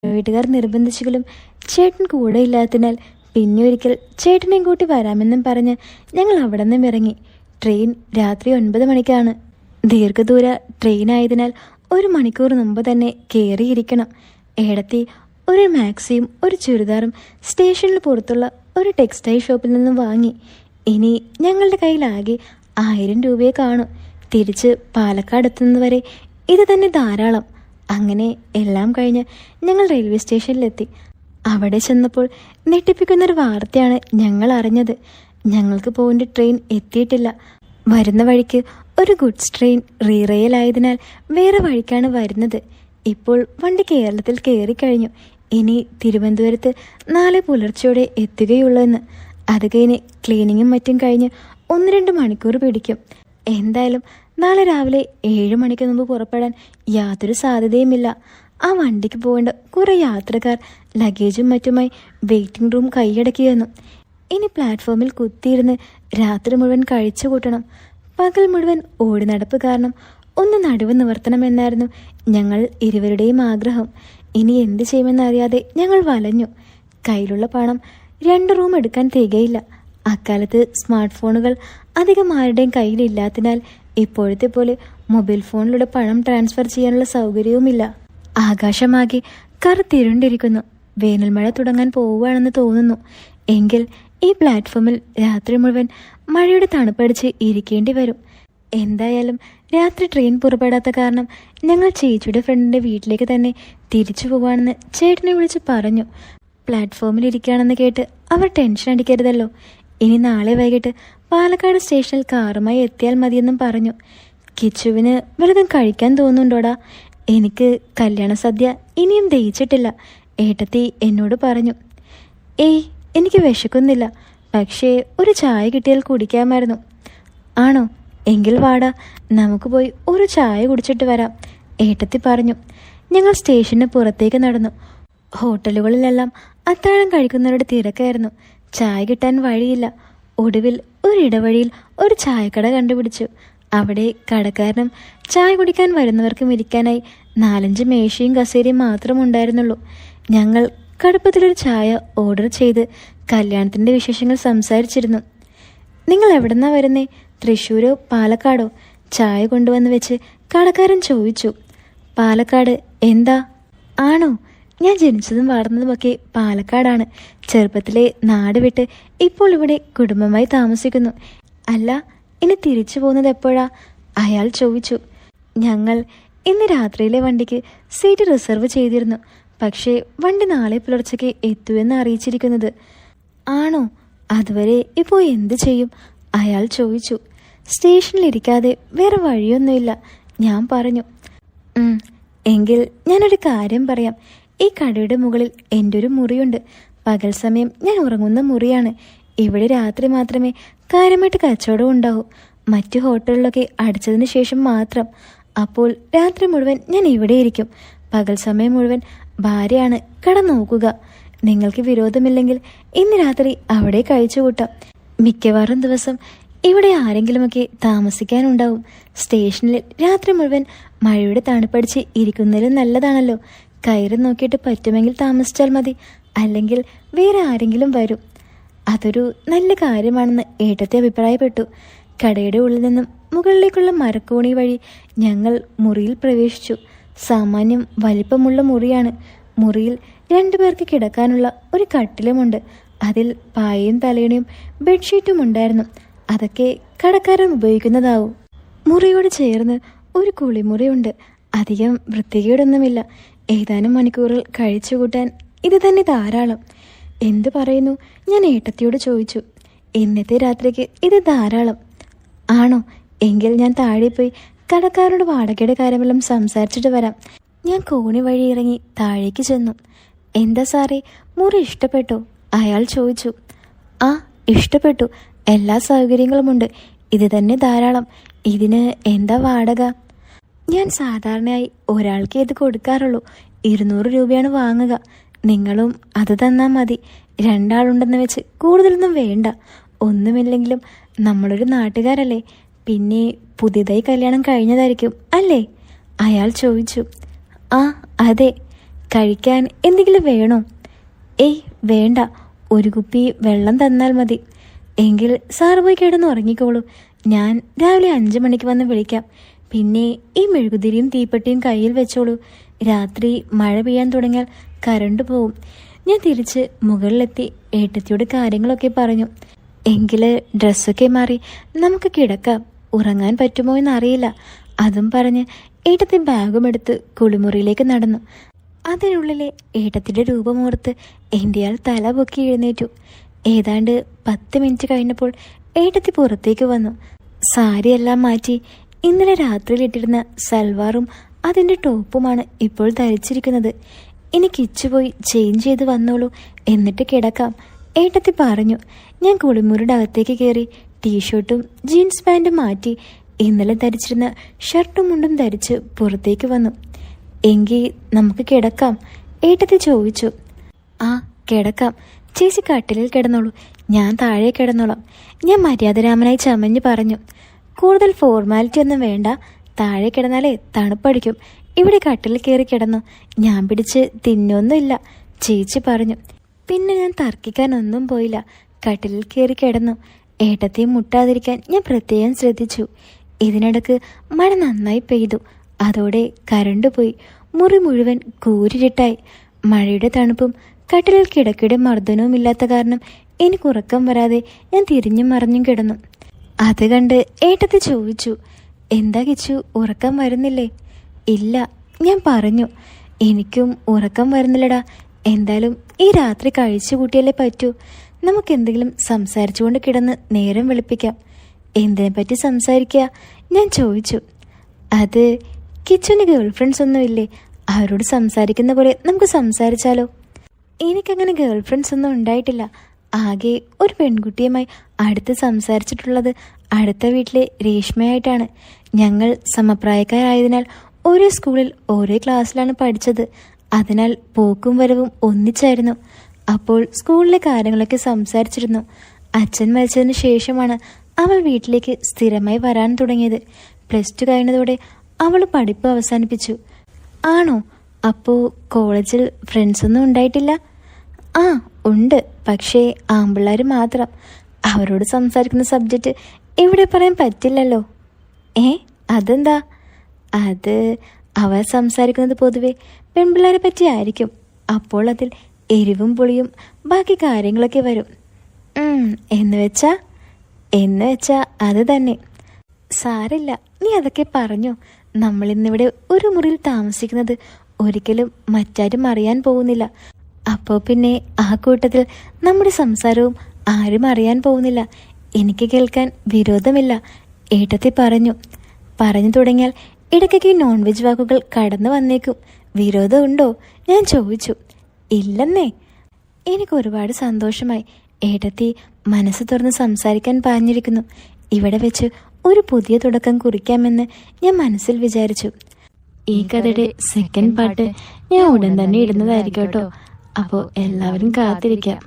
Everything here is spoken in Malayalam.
വീട്ടുകാർ നിർബന്ധിച്ചെങ്കിലും ചേട്ടൻ കൂടെ ഇല്ലാത്തതിനാൽ പിന്നെ ഒരിക്കൽ ചേട്ടനെയും കൂട്ടി വരാമെന്നും പറഞ്ഞ് ഞങ്ങൾ അവിടെ നിന്നും ഇറങ്ങി. ട്രെയിൻ രാത്രി 9 മണിക്കാണ്. ദീർഘദൂര ട്രെയിൻ ആയതിനാൽ 1 മണിക്കൂർ മുമ്പ് തന്നെ കയറിയിരിക്കണം. ഏടത്തി ഒരു മാക്സിയും ഒരു ചുരിദാറും സ്റ്റേഷനിൽ പുറത്തുള്ള ഒരു ടെക്സ്റ്റൈൽ ഷോപ്പിൽ നിന്നും വാങ്ങി. ഇനി ഞങ്ങളുടെ കയ്യിലാകെ 1000 രൂപയെ കാണും. തിരിച്ച് പാലക്കാട് എത്തുന്നതുവരെ ഇത് തന്നെ ധാരാളം. അങ്ങനെ എല്ലാം കഴിഞ്ഞ് ഞങ്ങൾ റെയിൽവേ സ്റ്റേഷനിലെത്തി. അവിടെ ചെന്നപ്പോൾ ഞെട്ടിപ്പിക്കുന്നൊരു വാർത്തയാണ് ഞങ്ങൾ അറിഞ്ഞത്. ഞങ്ങൾക്ക് പോകേണ്ട ട്രെയിൻ എത്തിയിട്ടില്ല. വരുന്ന വഴിക്ക് ഒരു ഗുഡ്സ് ട്രെയിൻ റീറെയിലായതിനാൽ വേറെ വഴിക്കാണ് വരുന്നത്. ഇപ്പോൾ വണ്ടി കേരളത്തിൽ കയറിക്കഴിഞ്ഞു. ഇനി തിരുവനന്തപുരത്ത് നാളെ പുലർച്ചയോടെ എത്തുകയുള്ളൂ എന്ന്. അത് കഴിഞ്ഞ് ക്ലീനിങ്ങും മറ്റും കഴിഞ്ഞ് 1-2 മണിക്കൂർ പിടിക്കും. എന്തായാലും നാളെ രാവിലെ 7 മണിക്ക് മുമ്പ് പുറപ്പെടാൻ യാതൊരു സാധ്യതയുമില്ല. ആ വണ്ടിക്ക് പോകേണ്ട കുറേ യാത്രക്കാർ ലഗേജും മറ്റുമായി വെയിറ്റിംഗ് റൂം കൈയടക്കിയിരുന്നു. ഇനി പ്ലാറ്റ്ഫോമിൽ കുത്തിയിരുന്ന് രാത്രി മുഴുവൻ കഴിച്ചു കൂട്ടണം. പകൽ മുഴുവൻ ഓടി നടപ്പ് കാരണം ഒന്ന് നടുവ് നിവർത്തണമെന്നായിരുന്നു ഞങ്ങൾ ഇരുവരുടെയും ആഗ്രഹം. ഇനി എന്ത് ചെയ്യുമെന്നറിയാതെ ഞങ്ങൾ വലഞ്ഞു. കയ്യിലുള്ള പണം 2 റൂം എടുക്കാൻ തികയില്ല. അക്കാലത്ത് സ്മാർട്ട് ഫോണുകൾ അധികം ആരുടെയും കയ്യിലില്ലാത്തതിനാൽ ഇപ്പോഴത്തെ പോലെ മൊബൈൽ ഫോണിലൂടെ പണം ട്രാൻസ്ഫർ ചെയ്യാനുള്ള സൗകര്യവുമില്ല. ആകാശമാകെ കറുത്തിരുണ്ടിരിക്കുന്നു. വേനൽ മഴ തുടങ്ങാൻ പോവുകയാണെന്ന് തോന്നുന്നു. എങ്കിൽ ഈ പ്ലാറ്റ്ഫോമിൽ രാത്രി മുഴുവൻ മഴയുടെ തണുപ്പടിച്ച് ഇരിക്കേണ്ടി വരും. എന്തായാലും രാത്രി ട്രെയിൻ പുറപ്പെടാത്ത കാരണം ഞങ്ങൾ ചേച്ചിയുടെ ഫ്രണ്ടിൻ്റെ വീട്ടിലേക്ക് തന്നെ തിരിച്ചു പോവാണെന്ന് ചേട്ടനെ വിളിച്ച് പറഞ്ഞു. പ്ലാറ്റ്ഫോമിൽ ഇരിക്കുകയാണെന്ന് കേട്ട് അവർ ടെൻഷൻ അടിക്കരുതല്ലോ. ഇനി നാളെ വൈകിട്ട് പാലക്കാട് സ്റ്റേഷനിൽ കാറുമായി എത്തിയാൽ മതിയെന്നും പറഞ്ഞു. കിച്ചുവിന് വലുതും കഴിക്കാൻ തോന്നുന്നുണ്ടോടാ? എനിക്ക് കല്യാണ സദ്യ ഇനിയും ദഹിച്ചിട്ടില്ല, ഏട്ടത്തി എന്നോട് പറഞ്ഞു. ഏയ്, എനിക്ക് വിശക്കുന്നില്ല. പക്ഷേ ഒരു ചായ കിട്ടിയാൽ കുടിക്കാമായിരുന്നു. ആണോ? എങ്കിൽ വാടാ, നമുക്ക് പോയി ഒരു ചായ കുടിച്ചിട്ട് വരാം, ഏട്ടത്തി പറഞ്ഞു. ഞങ്ങൾ സ്റ്റേഷന് പുറത്തേക്ക് നടന്നു. ഹോട്ടലുകളിലെല്ലാം അത്താഴം കഴിക്കുന്നവരുടെ തിരക്കായിരുന്നു. ചായ കിട്ടാൻ വഴിയില്ല. ഒടുവിൽ ഒരിടവഴിയിൽ ഒരു ചായക്കട കണ്ടുപിടിച്ചു. അവിടെ കടക്കാരനും ചായ കുടിക്കാൻ വരുന്നവർക്കും ഇരിക്കാനായി 4-5 മേശയും കസേരയും മാത്രം ഉണ്ടായിരുന്നുള്ളൂ. ഞങ്ങൾ കടുപ്പത്തിലൊരു ചായ ഓർഡർ ചെയ്ത് കല്യാണത്തിൻ്റെ വിശേഷങ്ങൾ സംസാരിച്ചിരുന്നു. നിങ്ങൾ എവിടെന്നാ വരുന്നേ? തൃശ്ശൂരോ പാലക്കാടോ? ചായ കൊണ്ടുവന്ന് വെച്ച് കടക്കാരൻ ചോദിച്ചു. പാലക്കാട്. എന്താ? ആണോ? ഞാൻ ജനിച്ചതും വളർന്നതുമൊക്കെ പാലക്കാടാണ്. ചെറുപ്പത്തിലെ നാട് വിട്ട് ഇപ്പോൾ ഇവിടെ കുടുംബമായി താമസിക്കുന്നു. അല്ല, ഇനി തിരിച്ചു പോകുന്നത് എപ്പോഴാ? അയാൾ ചോദിച്ചു. ഞങ്ങൾ ഇന്ന് രാത്രിയിലെ വണ്ടിക്ക് സീറ്റ് റിസർവ് ചെയ്തിരുന്നു. പക്ഷേ വണ്ടി നാളെ പുലർച്ചയ്ക്ക് എത്തുമെന്ന് അറിയിച്ചിരിക്കുന്നത്. ആണോ? അതുവരെ ഇപ്പോൾ എന്ത് ചെയ്യും? അയാൾ ചോദിച്ചു. സ്റ്റേഷനിലിരിക്കാതെ വേറെ വഴിയൊന്നുമില്ല, ഞാൻ പറഞ്ഞു. എങ്കിൽ ഞാനൊരു കാര്യം പറയാം. ഈ കടയുടെ മുകളിൽ എൻ്റെ ഒരു മുറിയുണ്ട്. പകൽ സമയം ഞാൻ ഉറങ്ങുന്ന മുറിയാണ്. ഇവിടെ രാത്രി മാത്രമേ കാര്യമായിട്ട് കച്ചവടം ഉണ്ടാവൂ. മറ്റു ഹോട്ടലിലൊക്കെ അടച്ചതിന് ശേഷം മാത്രം. അപ്പോൾ രാത്രി മുഴുവൻ ഞാൻ ഇവിടെ ഇരിക്കും. പകൽ സമയം മുഴുവൻ ഭാര്യയാണ് കട നോക്കുക. നിങ്ങൾക്ക് വിരോധമില്ലെങ്കിൽ ഇന്ന് രാത്രി അവിടെ കഴിച്ചു കൂട്ടാം. മിക്കവാറും ദിവസം ഇവിടെ ആരെങ്കിലുമൊക്കെ താമസിക്കാനുണ്ടാവും. സ്റ്റേഷനിൽ രാത്രി മുഴുവൻ മഴയുടെ തണുപ്പടിച്ച് ഇരിക്കുന്നതിലും നല്ലതാണല്ലോ. കയറി നോക്കിയിട്ട് പറ്റുമെങ്കിൽ താമസിച്ചാൽ മതി, അല്ലെങ്കിൽ വേറെ ആരെങ്കിലും വരും. അതൊരു നല്ല കാര്യമാണെന്ന് ഏട്ടത്തെ അഭിപ്രായപ്പെട്ടു. കടയുടെ ഉള്ളിൽ നിന്നും മുകളിലേക്കുള്ള മരക്കോണി വഴി ഞങ്ങൾ മുറിയിൽ പ്രവേശിച്ചു. സാമാന്യം വലിപ്പമുള്ള മുറിയാണ്. മുറിയിൽ 2 പേർക്ക് കിടക്കാനുള്ള ഒരു കട്ടിലുമുണ്ട്. അതിൽ പായയും തലയണയും ബെഡ്ഷീറ്റും ഉണ്ടായിരുന്നു. അതൊക്കെ കടക്കാരൻ ഉപയോഗിക്കുന്നതാവും. മുറിയോട് ചേർന്ന് ഒരു കുളിമുറിയുണ്ട്. അധികം വൃത്തികേടൊന്നുമില്ല. ഏതാനും മണിക്കൂറുകൾ കഴിച്ചുകൂട്ടാൻ ഇത് തന്നെ ധാരാളം. എന്തു പറയുന്നു? ഞാൻ ഏട്ടത്തിയോട് ചോദിച്ചു. ഇന്നത്തെ രാത്രിക്ക് ഇത് ധാരാളം. ആണോ? എങ്കിൽ ഞാൻ താഴെ പോയി കടക്കാരോട് വാടകയുടെ കാര്യമെല്ലാം സംസാരിച്ചിട്ട് വരാം. ഞാൻ കോണി വഴി ഇറങ്ങി താഴേക്ക് ചെന്നു. എന്താ സാറേ, മുറി ഇഷ്ടപ്പെട്ടോ? അയാൾ ചോദിച്ചു. ആ, ഇഷ്ടപ്പെട്ടു. എല്ലാ സൗകര്യങ്ങളുമുണ്ട്. ഇത് തന്നെ ധാരാളം. ഇതിന് എന്താ വാടക? ഞാൻ സാധാരണയായി ഒരാൾക്ക് ഇത് കൊടുക്കാറുള്ളൂ. 200 രൂപയാണ് വാങ്ങുക. നിങ്ങളും അത് തന്നാൽ മതി. 2 ആളുണ്ടെന്ന് വെച്ച് കൂടുതലൊന്നും വേണ്ട. ഒന്നുമില്ലെങ്കിലും നമ്മളൊരു നാട്ടുകാരല്ലേ. പിന്നെ പുതിയതായി കല്യാണം കഴിഞ്ഞതായിരിക്കും അല്ലേ? അയാൾ ചോദിച്ചു. ആ, അതെ. കഴിക്കാൻ എന്തെങ്കിലും വേണോ? ഏയ് വേണ്ട, ഒരു കുപ്പി വെള്ളം തന്നാൽ മതി. എങ്കിൽ സാറ് പോയി കിടന്ന് ഉറങ്ങിക്കോളൂ. ഞാൻ രാവിലെ 5 മണിക്ക് വന്ന് വിളിക്കാം. പിന്നെ ഈ മെഴുകുതിരിയും തീപ്പെട്ടിയും കയ്യിൽ വെച്ചോളൂ. രാത്രി മഴ പെയ്യാൻ തുടങ്ങിയാൽ കറണ്ട് പോവും. ഞാൻ തിരിച്ച് മുകളിലെത്തി ഏട്ടത്തിയോട് കാര്യങ്ങളൊക്കെ പറഞ്ഞു. എങ്കിൽ ഡ്രസ്സൊക്കെ മാറി നമുക്ക് കിടക്കാം. ഉറങ്ങാൻ പറ്റുമോ എന്നറിയില്ല. അതും പറഞ്ഞ് ഏട്ടത്തി ബാഗും എടുത്ത് കുളിമുറിയിലേക്ക് നടന്നു. അതിനുള്ളിലെ ഏട്ടത്തിൻ്റെ രൂപമോർത്ത് എൻ്റെ ആൾ തല പൊക്കി എഴുന്നേറ്റു. ഏതാണ്ട് 10 മിനിറ്റ് കഴിഞ്ഞപ്പോൾ ഏട്ടത്തി പുറത്തേക്ക് വന്നു. സാരിയെല്ലാം മാറ്റി ഇന്നലെ രാത്രിയിലിട്ടിരുന്ന സൽവാറും അതിൻ്റെ ടോപ്പുമാണ് ഇപ്പോൾ ധരിച്ചിരിക്കുന്നത്. ഇനി കിച്ചുപോയി ചേഞ്ച് ചെയ്ത് വന്നോളൂ, എന്നിട്ട് കിടക്കാം, ഏട്ടത്തി പറഞ്ഞു. ഞാൻ കുളിമുറിയുടെ അകത്തേക്ക് കയറി ടീഷർട്ടും ജീൻസ് പാൻറ്റും മാറ്റി ഇന്നലെ ധരിച്ചിരുന്ന ഷർട്ടും മുണ്ടും ധരിച്ച് പുറത്തേക്ക് വന്നു. എങ്കിൽ നമുക്ക് കിടക്കാം, ഏട്ടത്തി ചോദിച്ചു. ആ കിടക്കാം, ചേച്ചി കട്ടിലിൽ കിടന്നോളൂ, ഞാൻ താഴെ കിടന്നോളാം, ഞാൻ മര്യാദരാമനായി ചമഞ്ഞു പറഞ്ഞു. കൂടുതൽ ഫോർമാലിറ്റി ഒന്നും വേണ്ട, താഴെ കിടന്നാലേ തണുപ്പടിക്കും. ഇവിടെ കട്ടിലിൽ കയറി കിടന്നു, ഞാൻ പിടിച്ച് തിന്നൊന്നുമില്ല, ചേച്ചി പറഞ്ഞു. പിന്നെ ഞാൻ തർക്കിക്കാനൊന്നും പോയില്ല, കട്ടിലിൽ കയറി കിടന്നു. ഏട്ടത്തെയും മുട്ടാതിരിക്കാൻ ഞാൻ പ്രത്യേകം ശ്രദ്ധിച്ചു. ഇതിനിടക്ക് മഴ നന്നായി പെയ്തു. അതോടെ കരണ്ട് പോയി. മുറി മുഴുവൻ കൂരിരുട്ടായി. മഴയുടെ തണുപ്പും കട്ടിലിൽ കിടക്കയുടെ മർദ്ദനവും ഇല്ലാത്ത കാരണം എനിക്ക് ഉറക്കം വരാതെ ഞാൻ തിരിഞ്ഞും മറിഞ്ഞും കിടന്നു. അത് കണ്ട് ഏട്ടത്തി ചോദിച്ചു, എന്താ കിച്ചു, ഉറക്കം വരുന്നില്ലേ? ഇല്ല, ഞാൻ പറഞ്ഞു. എനിക്കും ഉറക്കം വരുന്നില്ലടാ. എന്തായാലും ഈ രാത്രി കഴിച്ചു കൂട്ടിയാലേ പറ്റൂ. നമുക്കെന്തെങ്കിലും സംസാരിച്ചുകൊണ്ട് കിടന്ന് നേരം വെളുപ്പിക്കാം. എന്തിനെ പറ്റി സംസാരിക്കുക? ഞാൻ ചോദിച്ചു. അത് കിച്ചുവിന് ഗേൾ ഫ്രണ്ട്സ് ഒന്നുമില്ലേ? അവരോട് സംസാരിക്കുന്ന പോലെ നമുക്ക് സംസാരിച്ചാലോ? എനിക്കങ്ങനെ ഗേൾ ഫ്രണ്ട്സ് ഒന്നും ഉണ്ടായിട്ടില്ല. ആകെ ഒരു പെൺകുട്ടിയുമായി അടുത്ത് സംസാരിച്ചിട്ടുള്ളത് അടുത്ത വീട്ടിലെ രേഷ്മയായിട്ടാണ്. ഞങ്ങൾ സമപ്രായക്കാരായതിനാൽ ഓരോ സ്കൂളിൽ ഓരോ ക്ലാസ്സിലാണ് പഠിച്ചത്. അതിനാൽ പോക്കും വരവും ഒന്നിച്ചായിരുന്നു. അപ്പോൾ സ്കൂളിലെ കാര്യങ്ങളൊക്കെ സംസാരിച്ചിരുന്നു. അച്ഛൻ മരിച്ചതിന് ശേഷമാണ് അവൾ വീട്ടിലേക്ക് സ്ഥിരമായി വരാൻ തുടങ്ങിയത്. +2 കഴിഞ്ഞതോടെ അവൾ പഠിപ്പ് അവസാനിപ്പിച്ചു. ആണോ? അപ്പോൾ കോളേജിൽ ഫ്രണ്ട്സൊന്നും ഉണ്ടായിട്ടില്ല? ആ ഉണ്ട്, പക്ഷേ ആമ്പിള്ളേർ മാത്രം. അവരോട് സംസാരിക്കുന്ന സബ്ജക്റ്റ് ഇവിടെ പറയാൻ പറ്റില്ലല്ലോ. അതെന്താ? അത് അവർ സംസാരിക്കുന്നത് പൊതുവെ പെൺപിള്ളേരെ പറ്റി ആയിരിക്കും. അപ്പോൾ അതിൽ എരിവും പുളിയും ബാക്കി കാര്യങ്ങളൊക്കെ വരും. എന്ന് വെച്ചാ അത് തന്നെ. സാരില്ല, നീ അതൊക്കെ പറഞ്ഞു. നമ്മളിന്നിവിടെ ഒരു മുറിയിൽ താമസിക്കുന്നത് ഒരിക്കലും മറ്റാരും അറിയാൻ പോകുന്നില്ല. അപ്പോൾ പിന്നെ ആ കൂട്ടത്തിൽ നമ്മുടെ സംസാരവും ആരും അറിയാൻ പോകുന്നില്ല. എനിക്ക് കേൾക്കാൻ വിരോധമില്ല, ഏട്ടത്തി പറഞ്ഞു തുടങ്ങിയാൽ ഇടയ്ക്കൊക്കെ നോൺ വെജ് വാക്കുകൾ കടന്നു വന്നേക്കും. വിരോധമുണ്ടോ? ഞാൻ ചോദിച്ചു. ഇല്ലെന്നേ. എനിക്ക് ഒരുപാട് സന്തോഷമായി. ഏട്ടത്തി മനസ്സ് തുറന്ന് സംസാരിക്കാൻ പറഞ്ഞിരിക്കുന്നു. ഇവിടെ വെച്ച് ഒരു പുതിയ തുടക്കം കുറിക്കാമെന്ന് ഞാൻ മനസ്സിൽ വിചാരിച്ചു. ഈ കഥയുടെ സെക്കൻഡ് പാർട്ട് ഞാൻ ഉടൻ തന്നെ ഇടുന്നതായിരിക്കും കേട്ടോ. അപ്പോൾ എല്ലാവരും കാത്തിരിക്കാം.